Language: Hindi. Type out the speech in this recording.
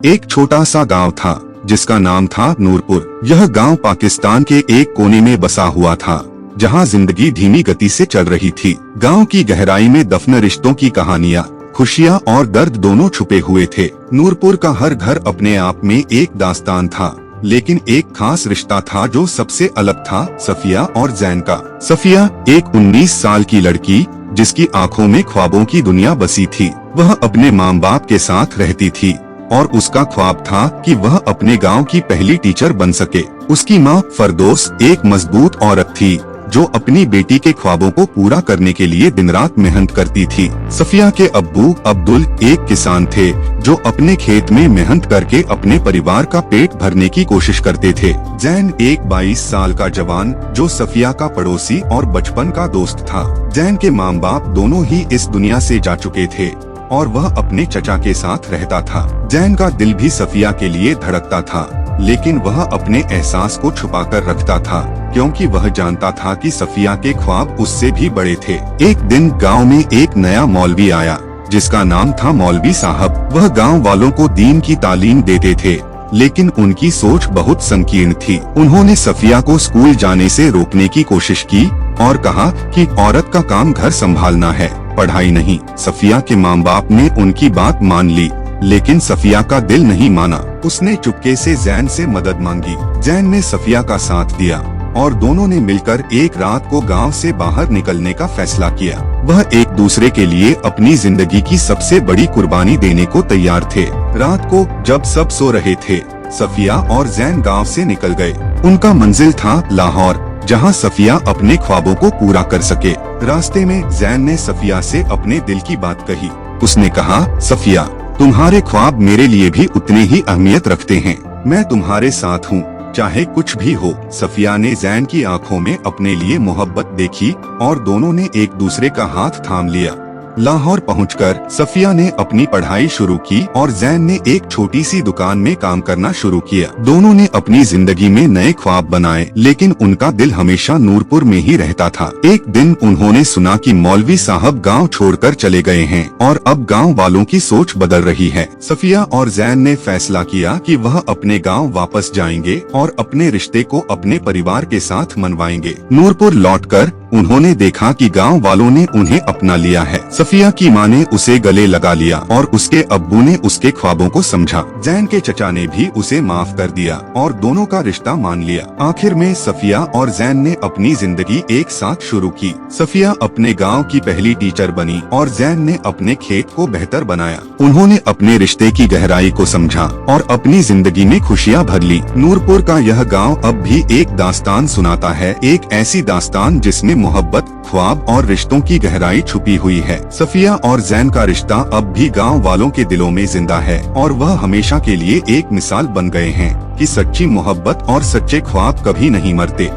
एक छोटा सा गांव था जिसका नाम था नूरपुर। यह गांव पाकिस्तान के एक कोने में बसा हुआ था, जहां जिंदगी धीमी गति से चल रही थी। गांव की गहराई में दफन रिश्तों की कहानियां, खुशियां और दर्द दोनों छुपे हुए थे। नूरपुर का हर घर अपने आप में एक दास्तान था, लेकिन एक खास रिश्ता था जो सबसे अलग था, सफिया और जैन का। सफिया एक 19 साल की लड़की जिसकी आंखों में ख्वाबों की दुनिया बसी थी। वह अपने माँ बाप के साथ रहती थी और उसका ख्वाब था कि वह अपने गांव की पहली टीचर बन सके। उसकी माँ फरदौस एक मजबूत औरत थी जो अपनी बेटी के ख्वाबों को पूरा करने के लिए दिन रात मेहनत करती थी। सफिया के अब्बू अब्दुल एक किसान थे जो अपने खेत में मेहनत करके अपने परिवार का पेट भरने की कोशिश करते थे। जैन एक 22 साल का जवान जो सफिया का पड़ोसी और बचपन का दोस्त था। जैन के माँ बाप दोनों ही इस दुनिया से जा चुके थे और वह अपने चचा के साथ रहता था। जैन का दिल भी सफिया के लिए धड़कता था, लेकिन वह अपने एहसास को छुपाकर रखता था क्योंकि वह जानता था कि सफिया के ख्वाब उससे भी बड़े थे। एक दिन गांव में एक नया मौलवी आया जिसका नाम था मौलवी साहब। वह गांव वालों को दीन की तालीम देते थे, लेकिन उनकी सोच बहुत संकीर्ण थी। उन्होंने सफिया को स्कूल जाने से रोकने की कोशिश की और कहा कि औरत का काम घर संभालना है, पढ़ाई नहीं। सफिया के माँ बाप ने उनकी बात मान ली, लेकिन सफिया का दिल नहीं माना। उसने चुपके से जैन से मदद मांगी। जैन ने सफिया का साथ दिया और दोनों ने मिलकर एक रात को गांव से बाहर निकलने का फैसला किया। वह एक दूसरे के लिए अपनी जिंदगी की सबसे बड़ी कुर्बानी देने को तैयार थे। रात को जब सब सो रहे थे, सफिया और जैन गांव से निकल गए। उनका मंजिल था लाहौर, जहां सफिया अपने ख्वाबों को पूरा कर सके। रास्ते में जैन ने सफिया से अपने दिल की बात कही। उसने कहा, सफिया, तुम्हारे ख्वाब मेरे लिए भी उतने ही अहमियत रखते हैं। मैं तुम्हारे साथ हूँ, चाहे कुछ भी हो। सफिया ने जैन की आंखों में अपने लिए मोहब्बत देखी और दोनों ने एक दूसरे का हाथ थाम लिया। लाहौर पहुंचकर सफिया ने अपनी पढ़ाई शुरू की और जैन ने एक छोटी सी दुकान में काम करना शुरू किया। दोनों ने अपनी जिंदगी में नए ख्वाब बनाए, लेकिन उनका दिल हमेशा नूरपुर में ही रहता था। एक दिन उन्होंने सुना कि मौलवी साहब गांव छोड़कर चले गए हैं और अब गांव वालों की सोच बदल रही है। सफिया और जैन ने फैसला किया कि वह अपने गाँव वापस जाएंगे और अपने रिश्ते को अपने परिवार के साथ मनवाएंगे। नूरपुर लौटकर उन्होंने देखा कि गांव वालों ने उन्हें अपना लिया है। सफिया की मां ने उसे गले लगा लिया और उसके अब्बू ने उसके ख्वाबों को समझा। जैन के चचा ने भी उसे माफ कर दिया और दोनों का रिश्ता मान लिया। आखिर में सफिया और जैन ने अपनी जिंदगी एक साथ शुरू की। सफिया अपने गांव की पहली टीचर बनी और जैन ने अपने खेत को बेहतर बनाया। उन्होंने अपने रिश्ते की गहराई को समझा और अपनी जिंदगी में खुशियाँ भर ली। नूरपुर का यह गाँव अब भी एक दास्तान सुनाता है, एक ऐसी दास्तान जिसमें मोहब्बत, ख्वाब और रिश्तों की गहराई छुपी हुई है। सफिया और जैन का रिश्ता अब भी गांव वालों के दिलों में जिंदा है और वह हमेशा के लिए एक मिसाल बन गए हैं कि सच्ची मोहब्बत और सच्चे ख्वाब कभी नहीं मरते।